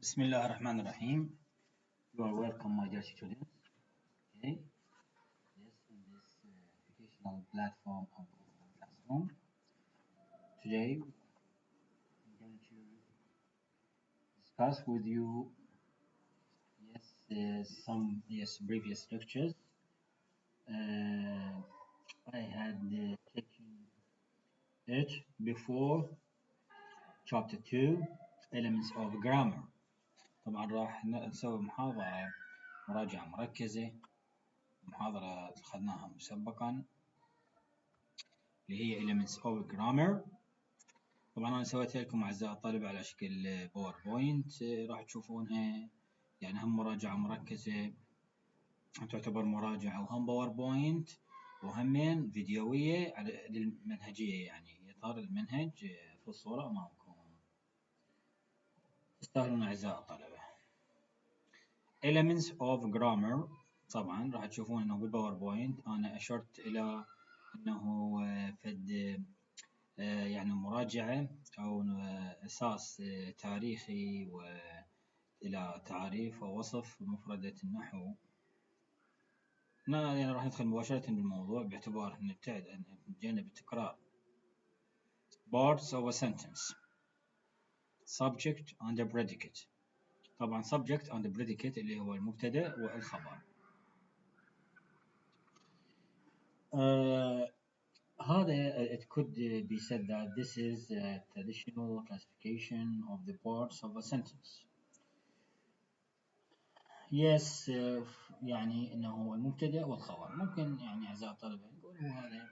بسم الله الرحمن الرحيم. You are welcome, my dear students. Okay. Yes, in this educational platform of classroom. Today, I'm going to discuss with you some previous lectures. I had taken it before chapter 2, elements of grammar. طبعا راح نسوي مراجعة مركزة. محاضرة أخذناها مسبقا اللي هي elements of grammar. طبعا أنا سويتها لكم أعزائي الطلبة على شكل باوربوينت، راح تشوفونها يعني هم مراجعة مركزة، تعتبر مراجعة وهم باوربوينت وهمين فيديوية للمنهجية، يعني إطار المنهج في الصورة أمامكم. تستاهلون أعزائي الطلبة. elements of grammar طبعا راح تشوفون أنه بالباوربوينت أنا أشرت إلى أنه فد يعني مراجعة أو أساس تاريخي وإلى تعريف ووصف مفردة النحو. يعني راح ندخل مباشرة بالموضوع باعتبار أن نتجنب التكرار. Parts of a sentence. Subject and predicate. طبعا subject and predicate اللي هو المبتدأ والخبر. هذا it could be said that this is a traditional classification of the parts of a sentence. Yes, يعني انه المبتدأ والخبر. ممكن يعني اعزائي الطلبة نقول هو هذا.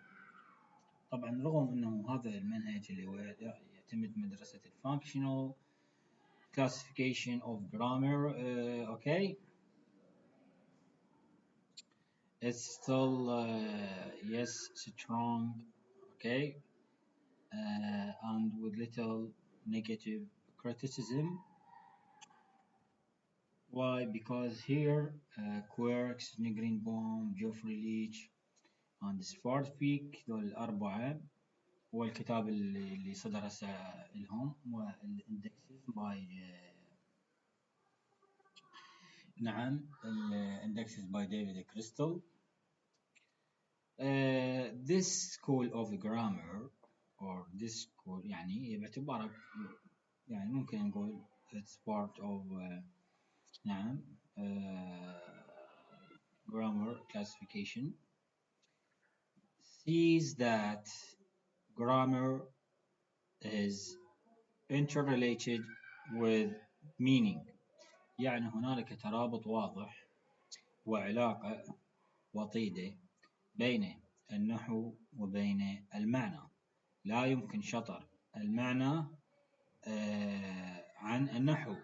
طبعا رغم انه هذا المنهج اللي هو يعتمد مدرسة functional classification of grammar, okay, it's still yes strong, okay, and with little negative criticism. Why? Because here Quirks, Greenbaum, Geoffrey Leach and Swartbeck دول الأربعة، والكتاب اللي صدر هسه لهم والindexes by indexes by David Crystal. This school of grammar or this school يعني باعتباره يعني ممكن نقول it's part of grammar classification, sees that grammar is interrelated with meaning. يعني هنالك ترابط واضح وعلاقة وطيدة بين النحو وبين المعنى. لا يمكن شطر المعنى عن النحو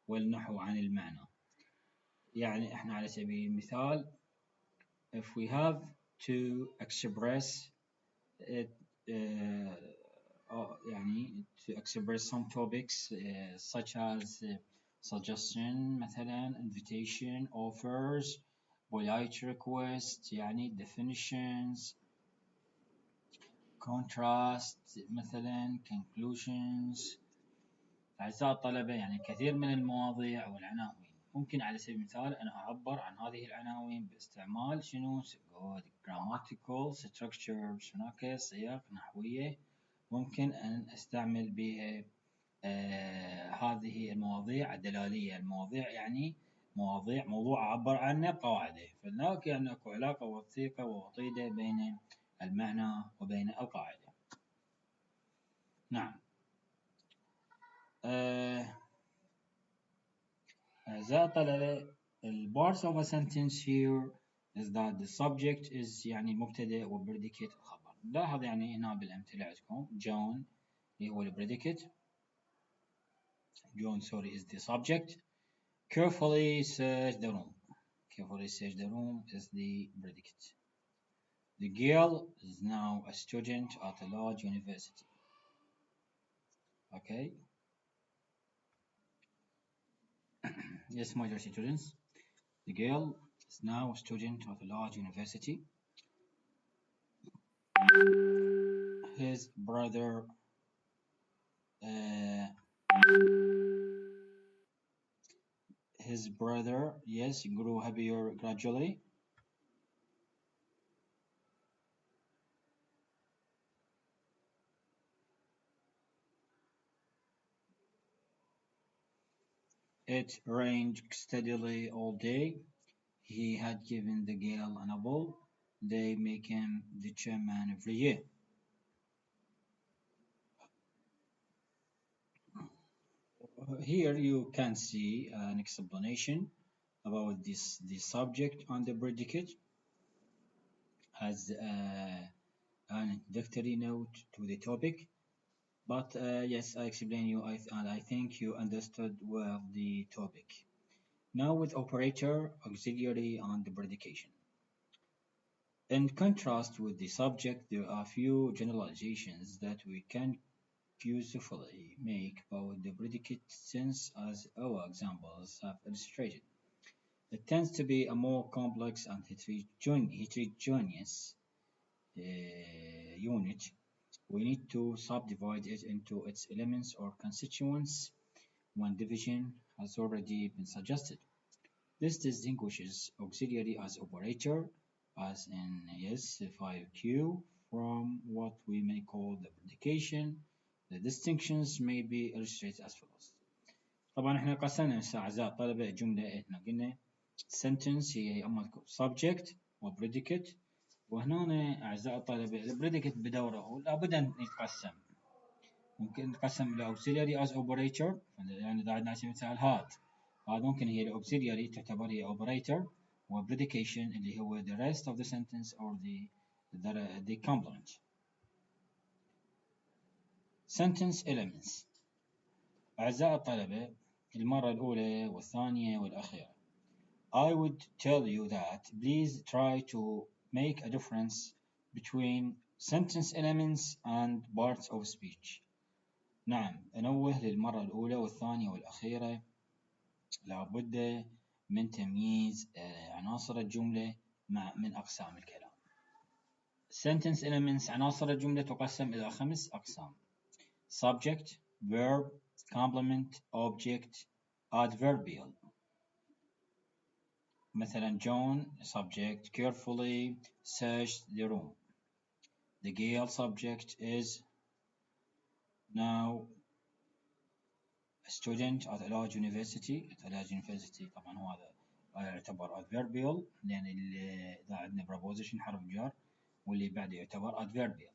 والنحو عن المعنى. يعني احنا على سبيل المثال if we have to express it, يعني to express some topics such as suggestion مثلا, invitation, offers, polite request, يعني definitions, contrast مثلا, conclusions. أعزائي الطلبة يعني كثير من المواضيع والعناوين ممكن على سبيل المثال أنا أعبر عن هذه العناوين باستعمال شنو؟ grammatical structures. هناك صيغ نحوية ممكن أن أستعمل بها هذه المواضيع الدلالية. المواضيع يعني موضوع أعبر عنه قاعدة، فهناك يعني أكو علاقة وثيقة ووطيدة بين المعنى وبين القاعدة. نعم. أعزائي الطلبة, parts of a sentence here is that the subject is يعني مبتدأ و predicate الخبر. لاحظ يعني هنا بالأمثلة عندكم John اللي هو predicate, John is the subject. Carefully search the room. Carefully search the room is the predicate. The girl is now a student at a large university. Okay. Yes, my dear students. The girl is now a student of a large university. His brother his brother, yes, grew happier gradually. It rained steadily all day. He had given the girl an apple. They make him the chairman every year. Here you can see an explanation about the subject and the predicate as an introductory note to the topic. But yes, I explain you, and I think you understood well the topic. Now with operator, auxiliary, and the predication. In contrast with the subject, there are few generalizations that we can usefully make about the predicate sense as our examples have illustrated. It tends to be a more complex and heterogeneous unit. We need to subdivide it into its elements or constituents when division has already been suggested. This distinguishes auxiliary as operator, as in S5Q, from what we may call the predication. The distinctions may be illustrated as follows. طبعا احنا قسمنا هسه اعزائي الطلبه الجمله احنا قلنا sentence هي اما تكون subject وبريديكت، وهنا اعزائي الطلبه البريديكت بدوره لابد ان يتقسم. ممكن نتقسم الى auxiliary as operator، يعني اذا عندنا على سبيل المثال هذا ممكن هي الاوكسيلياري تعتبر هي operator، وبريديكيشن اللي هو the rest of the sentence or the complement. sentence elements. أعزائي الطلبة المرة الأولى والثانية والأخيرة I would tell you that please try to make a difference between sentence elements and parts of speech. نعم، أنوه للمرة الأولى والثانية والأخيرة لابد من تمييز عناصر الجملة من أقسام الكلام. sentence elements عناصر الجملة تقسم إلى 5 أقسام: subject, verb, complement, object, adverbial. مثلا John subject carefully searched the room. The girl subject is now a student at a large university. At a large university طبعا هو هذا يعتبر adverbial لأن إذا عندنا preposition حرف جر واللي بعده يعتبر adverbial.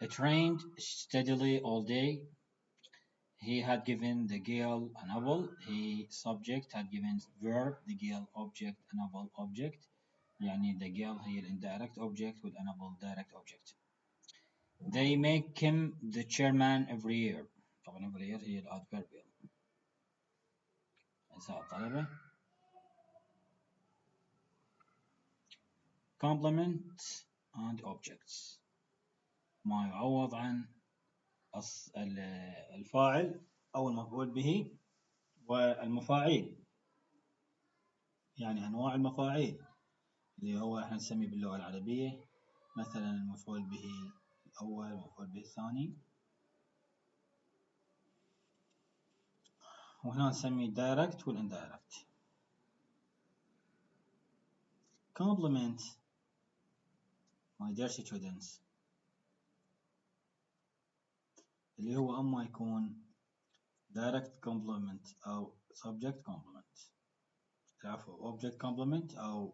It rained steadily all day. He had given the girl an apple. He subject had given verb, the girl object, an apple object. يعني the girl هي indirect object with an apple direct object. They make him the chairman every year. طبعا every year هي adverbial. أعزائي الطلبة. Complement and objects. ما يعوض عن الفاعل أو المفعول به والمفاعيل، يعني أنواع المفاعيل اللي هو احنا نسميه باللغة العربية مثلا المفعول به الأول، المفعول به الثاني، وهنا نسميه direct والindirect. complement my dear students اللي هو أما يكون direct complement أو subject complement، العفو object complement أو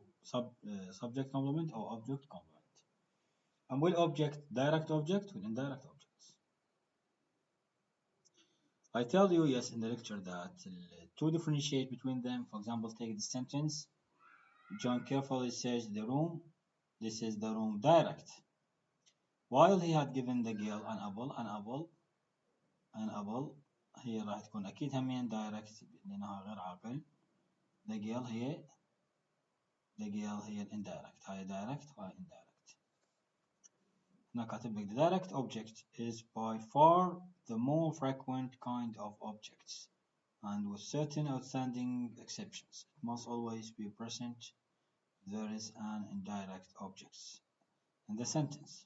subject complement أو object complement. and والobject direct object والindirect objects. I tell you yes in the lecture that to differentiate between them, for example, take the sentence John carefully searched the room. This is the room direct. While he had given the girl an apple هي راح تكون أكيد همين direct لأنها غير عاقل. The girl هي indirect. هاي direct وهاي indirect. هنا كاتب لك the direct object is by far the more frequent kind of objects, and with certain outstanding exceptions. It must always be present. There is an indirect object in the sentence.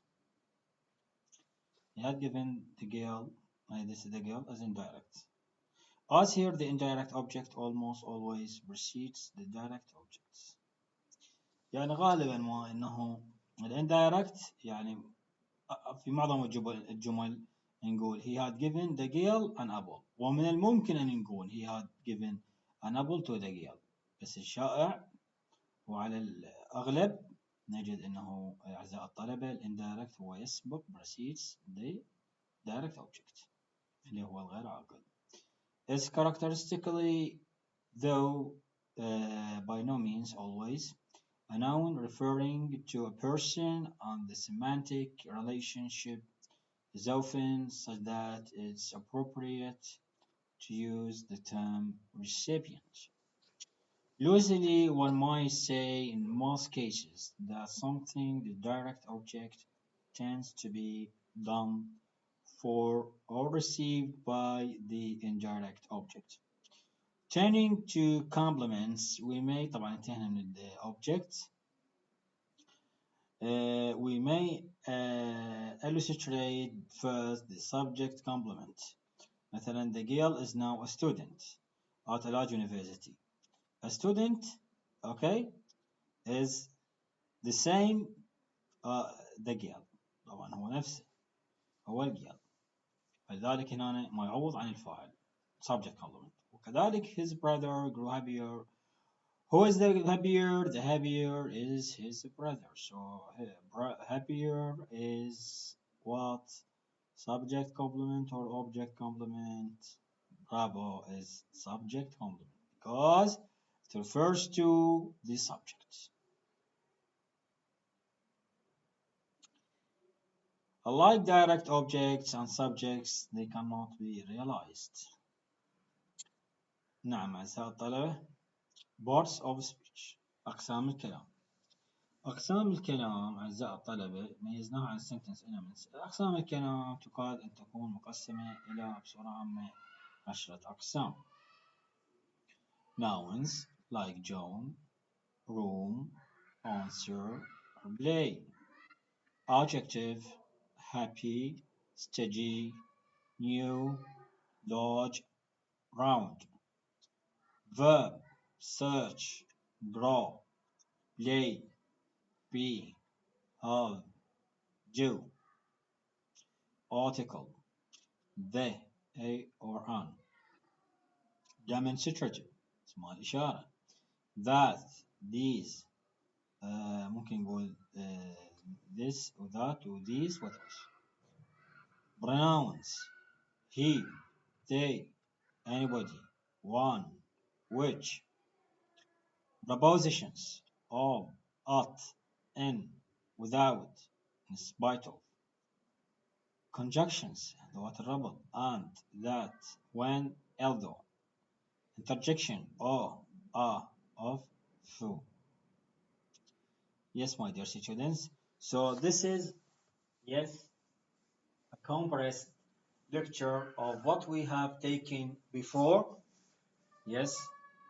He had given the girl, this is the girl, as indirect. As here the indirect object almost always precedes the direct objects. يعني غالبا ما انه الاندايركت يعني في معظم الجمل نقول he had given the girl an apple، ومن الممكن ان نقول he had given an apple to the girl، بس الشائع وعلى الأغلب نجد أنه أعزائي الطلبة الإندايركت هو يسبق precedes the direct object اللي هو الغير عاقل. It's characteristically though by no means always a noun referring to a person and the semantic relationship is often such that it's appropriate to use the term recipient. Loosely, one might say in most cases that something the direct object tends to be done for or received by the indirect object. Turning to complements, we may طبعا انتهينا من the object. We may illustrate first the subject complement. مثلا the girl is now a student at a large university. A student, okay, is the same the girl، طبعا هو نفسه هو الجيل، فلذلك هنا ما يعوض عن الفاعل subject complement. وكذلك his brother grew happier. Who is the happier? The happier is his brother. So happier is what? Subject complement or object complement? Bravo is subject complement because it refers to the subject. Unlike direct objects and subjects, they cannot be realized. نعم أعزائي الطلبة. Parts of speech. أقسام الكلام. أقسام الكلام أعزائي الطلبة ميزناها عن sentence elements. أقسام الكلام تكاد أن تكون مقسمة إلى بصورة عامة 10 أقسام. Nouns like John, room, answer, play. Adjective happy, steady, new, large, round. Verb search, grow, play, be, have, do. Article the, a or an. Demonstrative اسمها الإشارة. That, these. ممكن نقول this و that و these و those. Pronouns he, they, anybody, one, which. Prepositions of, at, in, without, in spite of. Conjunctions ذوات الربط and, that, when, although. Interjection or, of, through. Yes, my dear students. So this is, yes, a compressed lecture of what we have taken before. Yes,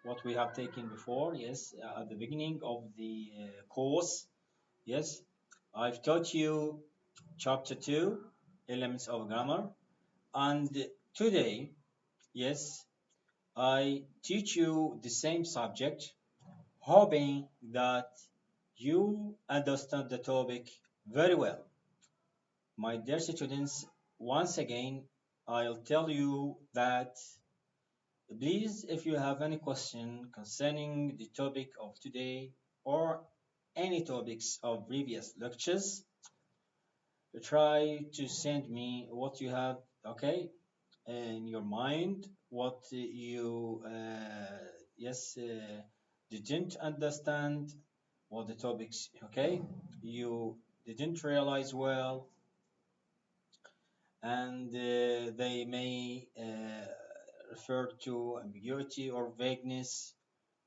what we have taken before. Yes, at the beginning of the course. Yes, I've taught you chapter 2, elements of grammar. And today, yes, I teach you the same subject, hoping that you understand the topic very well. My dear students, once again, I'll tell you that please, if you have any question concerning the topic of today or any topics of previous lectures, try to send me what you have, okay, in your mind, what you, didn't understand, what the topics, okay, you didn't realize well, and they may refer to ambiguity or vagueness,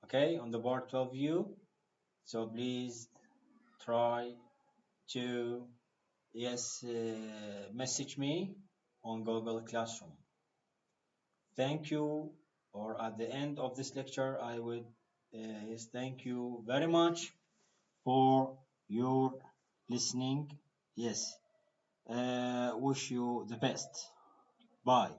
okay, on the part of you. So please try to, yes, message me on Google Classroom. Thank you, or at the end of this lecture, I would yes, thank you very much for your listening. Yes, wish you the best. Bye.